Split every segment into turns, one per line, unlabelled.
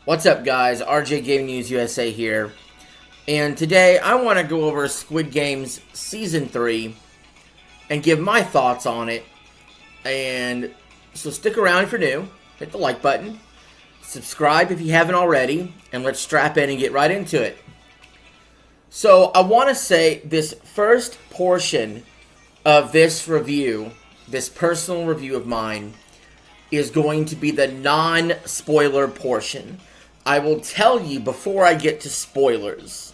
What's up, guys? RJ Gaming News USA here. And today I want to go over Squid Game's Season 3 and give my thoughts on it. And so stick around if you're new. Hit the like button. Subscribe if you haven't already. And let's strap in and get right into it. So I want to say this first portion of this review, this personal review of mine, is going to be the non-spoiler portion. I will tell you before I get to spoilers.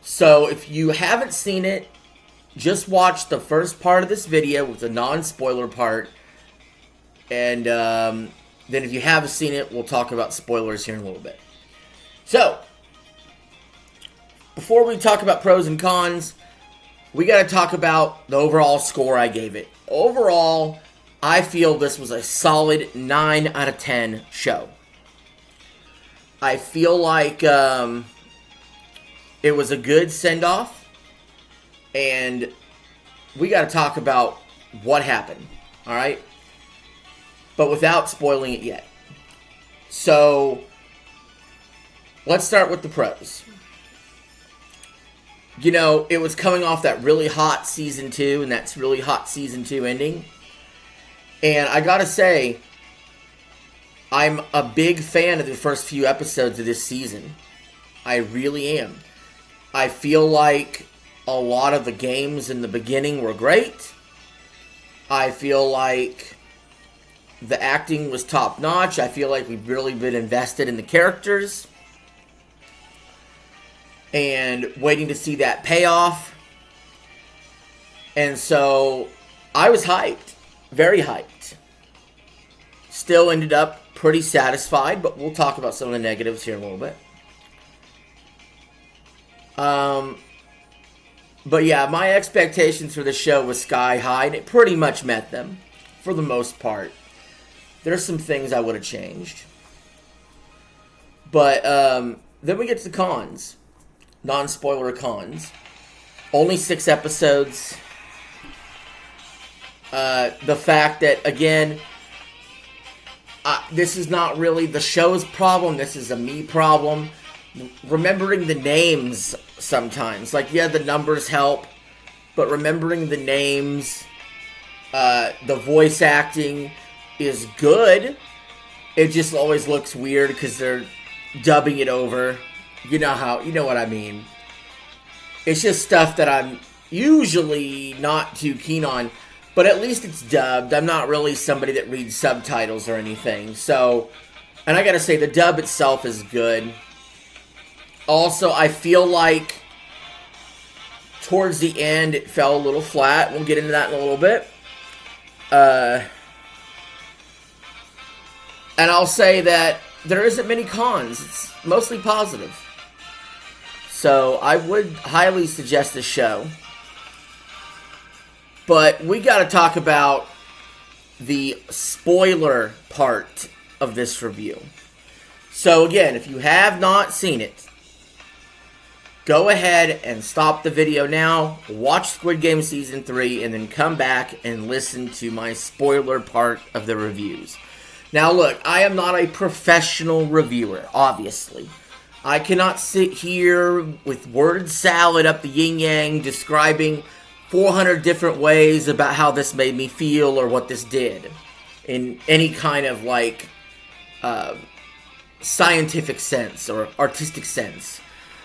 So if you haven't seen it, just watch the first part of this video with the non-spoiler part. And then if you have seen it, we'll talk about spoilers here in a little bit. So, before we talk about pros and cons, we got to talk about the overall score I gave it. Overall, I feel this was a solid 9 out of 10 show. I feel like it was a good send-off. And we got to talk about what happened. Alright? But without spoiling it yet. So, let's start with the pros. You know, it was coming off that really hot Season 2 and that's really hot Season 2 ending. And I gotta say, I'm a big fan of the first few episodes of this season. I really am. I feel like a lot of the games in the beginning were great. I feel like the acting was top notch. I feel like we've really been invested in the characters. And waiting to see that payoff. And so, I was hyped. Very hyped. Still ended up pretty satisfied, but we'll talk about some of the negatives here in a little bit. But yeah, my expectations for the show was sky high, and it pretty much met them, for the most part. There's some things I would have changed. But then we get to the cons. Non-spoiler cons. Only 6 episodes. The fact that, again, this is not really the show's problem. This is a me problem. Remembering the names sometimes. Like, yeah, the numbers help. But remembering the names, the voice acting is good. It just always looks weird because they're dubbing it over. You know what I mean. It's just stuff that I'm usually not too keen on. But at least it's dubbed. I'm not really somebody that reads subtitles or anything. So, and I gotta say, the dub itself is good. Also, I feel like towards the end, it fell a little flat. We'll get into that in a little bit. And I'll say that there isn't many cons. It's mostly positive. So, I would highly suggest this show. But we got to talk about the spoiler part of this review. So again, if you have not seen it, go ahead and stop the video now, watch Squid Game Season 3, and then come back and listen to my spoiler part of the reviews. Now look, I am not a professional reviewer, obviously. I cannot sit here with word salad up the yin-yang describing 400 different ways about how this made me feel or what this did in any kind of like scientific sense or artistic sense.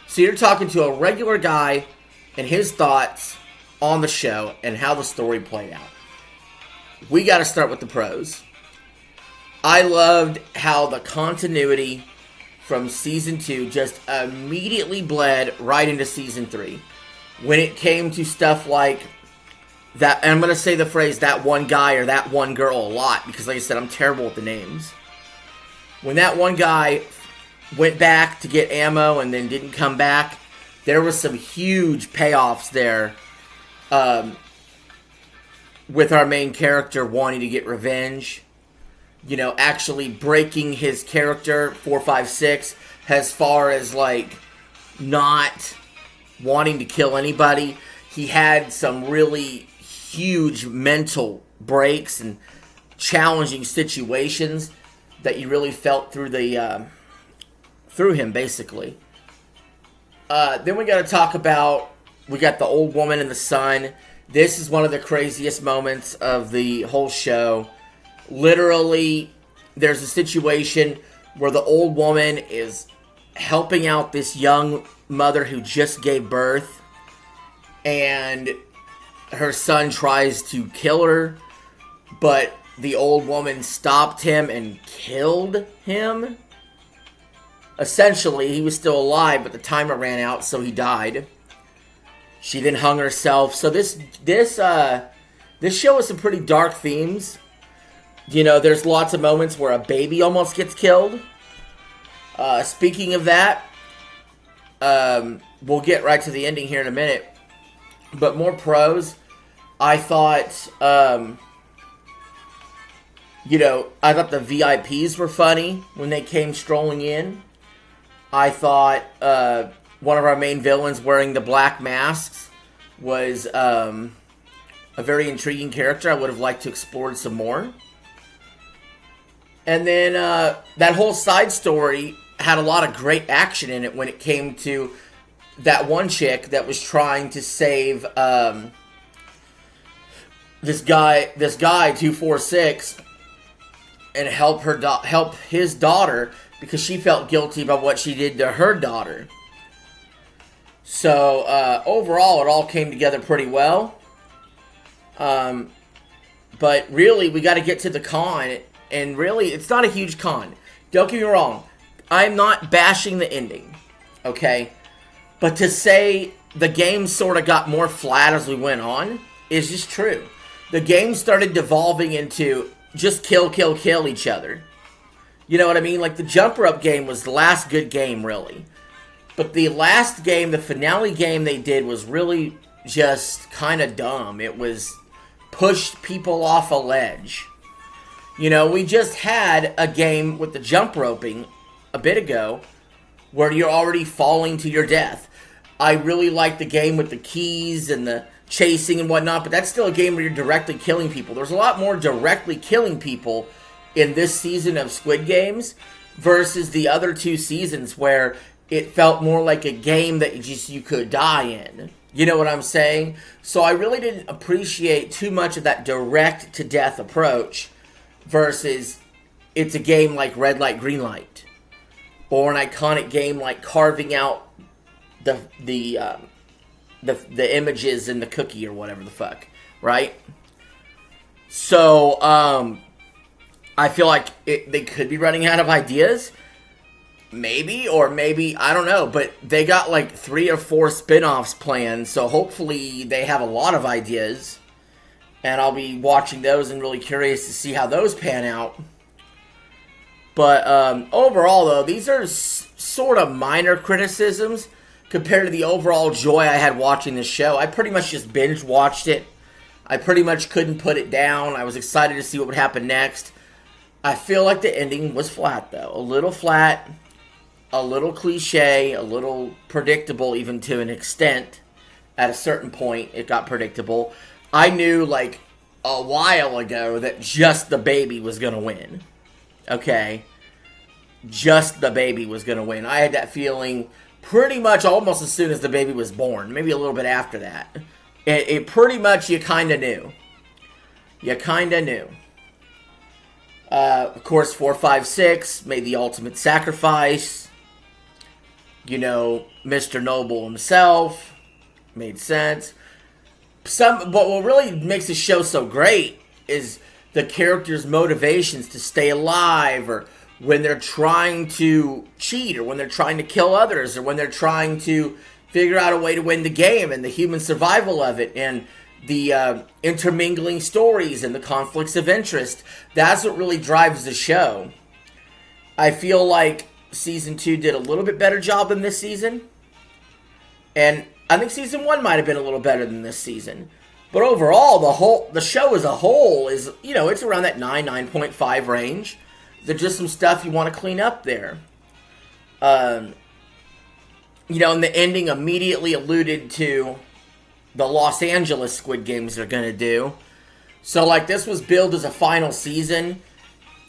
So you're talking to a regular guy and his thoughts on the show and how the story played out. We got to start with the pros. I loved how the continuity from Season 2 just immediately bled right into Season 3. When it came to stuff like that, and I'm going to say the phrase, that one guy or that one girl a lot, because like I said, I'm terrible with the names. When that one guy went back to get ammo and then didn't come back, there was some huge payoffs there with our main character wanting to get revenge. You know, actually breaking his character, 456, as far as like not wanting to kill anybody. He had some really huge mental breaks and challenging situations that you really felt through the through him, basically. Then we got to talk about, we got the old woman and the son. This is one of the craziest moments of the whole show. Literally, there's a situation where the old woman is helping out this young mother who just gave birth, and her son tries to kill her, but the old woman stopped him and killed him. Essentially, he was still alive, but the timer ran out, so he died. She then hung herself. So this show has some pretty dark themes. You know, there's lots of moments where a baby almost gets killed. Speaking of that, we'll get right to the ending here in a minute. But more pros, I thought, I thought the VIPs were funny when they came strolling in. I thought one of our main villains wearing the black masks was a very intriguing character. I would have liked to explore some more. And then that whole side story had a lot of great action in it when it came to that one chick that was trying to save this guy 246 and help his daughter, because she felt guilty about what she did to her daughter. So overall, it all came together pretty well. But really, we got to get to the con. And really, it's not a huge con. Don't get me wrong. I'm not bashing the ending. Okay? But to say the game sort of got more flat as we went on is just true. The game started devolving into just kill each other. You know what I mean? Like, the jump rope game was the last good game, really. But the last game, the finale game they did, was really just kind of dumb. It was pushed people off a ledge. You know, we just had a game with the jump roping a bit ago where you're already falling to your death. I really like the game with the keys and the chasing and whatnot, but that's still a game where you're directly killing people. There's a lot more directly killing people in this season of Squid Games versus the other two seasons where it felt more like a game that you could die in. You know what I'm saying? So I really didn't appreciate too much of that direct to death approach versus it's a game like Red Light, Green Light, or an iconic game like carving out the images in the cookie or whatever the fuck, right? So I feel like they could be running out of ideas. Maybe, I don't know, but they got like 3 or 4 spin-offs planned, so hopefully they have a lot of ideas, and I'll be watching those and really curious to see how those pan out. But overall, though, these are sort of minor criticisms compared to the overall joy I had watching this show. I pretty much just binge-watched it. I pretty much couldn't put it down. I was excited to see what would happen next. I feel like the ending was flat, though. A little flat, a little cliche, a little predictable even to an extent. At a certain point, it got predictable. I knew, like, a while ago that just the baby was going to win. Okay? Just the baby was going to win. I had that feeling pretty much almost as soon as the baby was born. Maybe a little bit after that. It pretty much, you kind of knew. You kind of knew. Of course, 456 made the ultimate sacrifice. You know, Mr. Noble himself. Made sense. But what really makes the show so great is the characters' motivations to stay alive, or when they're trying to cheat, or when they're trying to kill others, or when they're trying to figure out a way to win the game, and the human survival of it, and the intermingling stories and the conflicts of interest. That's what really drives the show. I feel like Season 2 did a little bit better job than this season. And I think Season 1 might have been a little better than this season. But overall, the show as a whole is, you know, it's around that 9.5 range. There's just some stuff you want to clean up there. You know, and the ending immediately alluded to the Los Angeles Squid Games they're going to do. So, like, this was billed as a final season.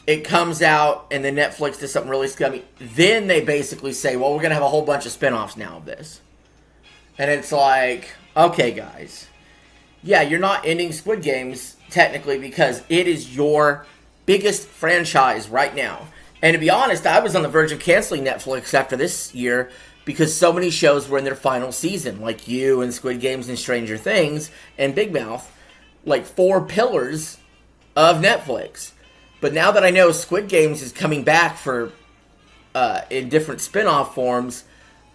it comes out and then Netflix does something really scummy. Then they basically say, well, we're going to have a whole bunch of spinoffs now of this. And it's like, okay, guys. Yeah, you're not ending Squid Games, technically, because it is your biggest franchise right now. And to be honest, I was on the verge of canceling Netflix after this year because so many shows were in their final season, like You and Squid Games and Stranger Things and Big Mouth, like 4 pillars of Netflix. But now that I know Squid Games is coming back for in different spin-off forms,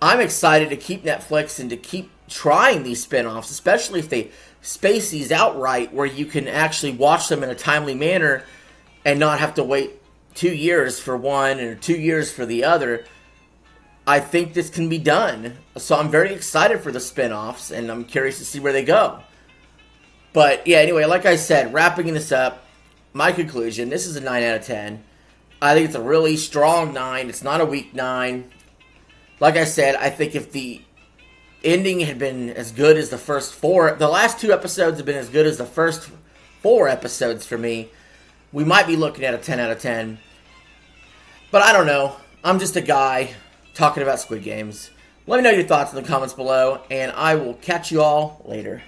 I'm excited to keep Netflix and to keep trying these spin-offs, especially if they space these out right, where you can actually watch them in a timely manner and not have to wait 2 years for one or 2 years for the other. I think this can be done. So I'm very excited for the spin-offs, and I'm curious to see where they go. But yeah, anyway, like I said, wrapping this up, my conclusion, this is a 9 out of 10. I think it's a really strong 9. It's not a weak 9. Like I said, I think if the ending had been as good as the first 4, the last 2 episodes have been as good as the first 4 episodes for me, we might be looking at a 10 out of 10. But I don't know. I'm just a guy talking about Squid Games. Let me know your thoughts in the comments below, and I will catch you all later.